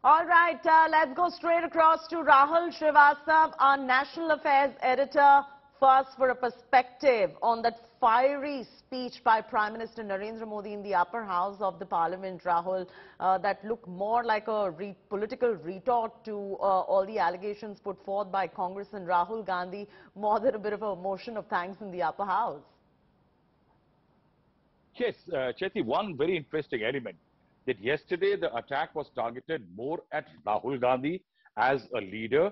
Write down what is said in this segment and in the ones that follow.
All right, let's go straight across to Rahul Srivastav, our National Affairs editor, first for a perspective on that fiery speech by Prime Minister Narendra Modi in the upper house of the Parliament, Rahul, that looked more like a political retort to all the allegations put forth by Congress and Rahul Gandhi, more than a bit of a motion of thanks in the upper house. Yes, Chetty, one very interesting element that yesterday the attack was targeted more at Rahul Gandhi as a leader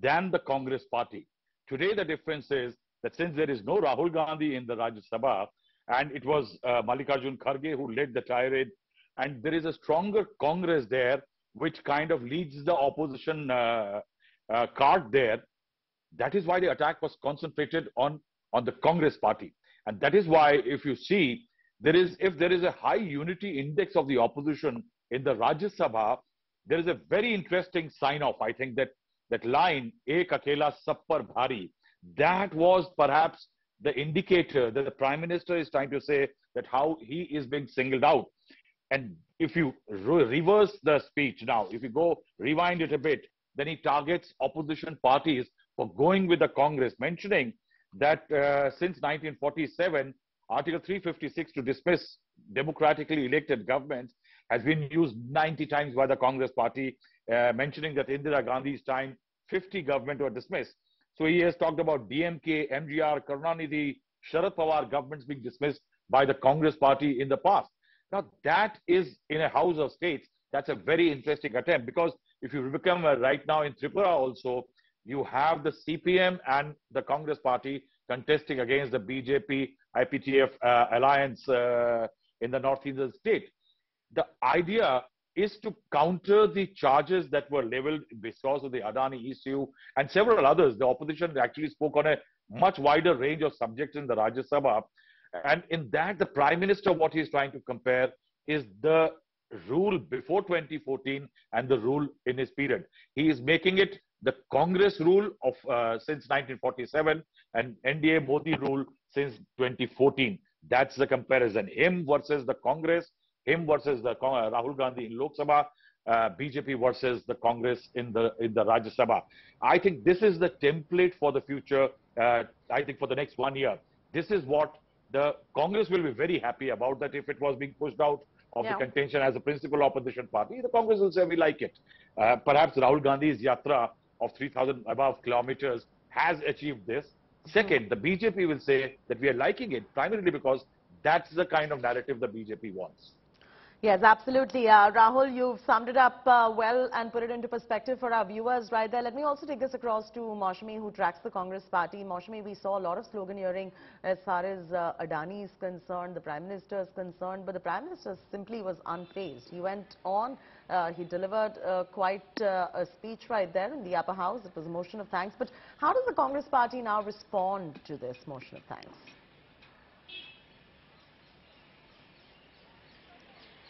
than the Congress party. Today, the difference is that since there is no Rahul Gandhi in the Rajya Sabha, and it was Mallikarjun Kharge who led the tirade, and there is a stronger Congress there, which kind of leads the opposition card there. That is why the attack was concentrated on the Congress party. And that is why, if you see, if there is a high unity index of the opposition in the Rajya Sabha, there is a very interesting sign-off. I think that line, Ek Akela Sab Par Bhari, that was perhaps the indicator that the Prime Minister is trying to say that how he is being singled out. And if you reverse the speech now, if you go rewind it a bit, then he targets opposition parties for going with the Congress, mentioning that since 1947, Article 356 to dismiss democratically elected governments has been used 90 times by the Congress party, mentioning that Indira Gandhi's time, 50 governments were dismissed. So he has talked about DMK, MGR, Karunanidhi, Sharad Pawar governments being dismissed by the Congress party in the past. Now that is in a House of States. That's a very interesting attempt, because if you become right now in Tripura also, you have the CPM and the Congress party contesting against the BJP IPTF alliance in the northeastern state. The idea is to counter the charges that were leveled because of the Adani issue and several others. The opposition actually spoke on a much wider range of subjects in the Rajya Sabha. And in that, the Prime Minister, what he's trying to compare is the rule before 2014 and the rule in his period. He is making it the Congress rule of since 1947 and NDA Modi rule since 2014. That's the comparison. Him versus the Congress, him versus the Rahul Gandhi in Lok Sabha, BJP versus the Congress in the Rajya Sabha. I think this is the template for the future. I think for the next 1 year, this is what the Congress will be very happy about. That if it was being pushed out of the contention as a principal opposition party, the Congress will say we like it. Perhaps Rahul Gandhi's yatra of 3,000 above kilometers has achieved this. Second, the BJP will say that we are liking it primarily because that's the kind of narrative the BJP wants. Yes, absolutely. Rahul, you've summed it up well and put it into perspective for our viewers right there. Let me also take this across to Maushami, who tracks the Congress party. Maushami, we saw a lot of sloganeering as far as Adani is concerned, the Prime Minister is concerned, but the Prime Minister simply was unfazed. He went on, he delivered quite a speech right there in the upper house. It was a motion of thanks. But how does the Congress party now respond to this motion of thanks?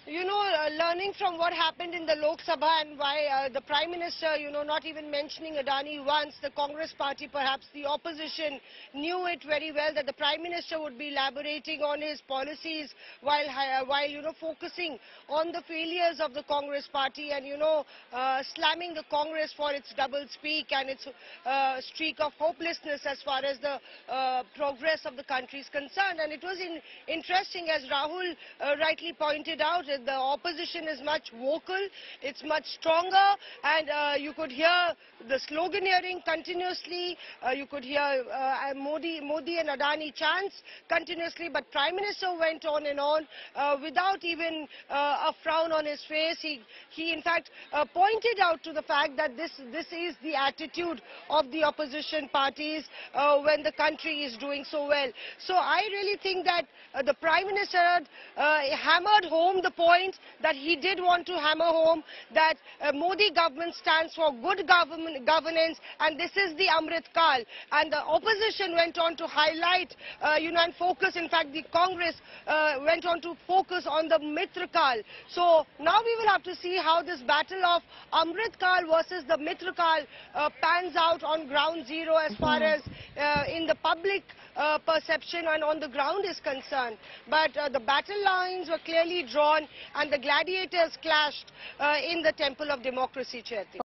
You know, learning from what happened in the Lok Sabha and why the Prime Minister, not even mentioning Adani once, the Congress party, perhaps the opposition, knew it very well that the Prime Minister would be elaborating on his policies while focusing on the failures of the Congress party and, slamming the Congress for its double speak and its streak of hopelessness as far as the progress of the country is concerned. And it was interesting, as Rahul rightly pointed out, the opposition is much vocal, it's much stronger, and you could hear the sloganeering continuously, you could hear Modi and Adani chants continuously, but Prime Minister went on and on without even a frown on his face. He in fact pointed out to the fact that this is the attitude of the opposition parties when the country is doing so well. So I really think that the Prime Minister hammered home the point that he did want to hammer home, that Modi government stands for good governance, and this is the Amrit Kal. And the opposition went on to highlight, and focus. In fact, the Congress went on to focus on the Mitra Kal. So now we will have to see how this battle of Amrit Kal versus the Mitra Kal pans out on ground zero as far as in the public perception and on the ground is concerned. But the battle lines were clearly drawn and the gladiators clashed in the temple of democracy, Chaiti.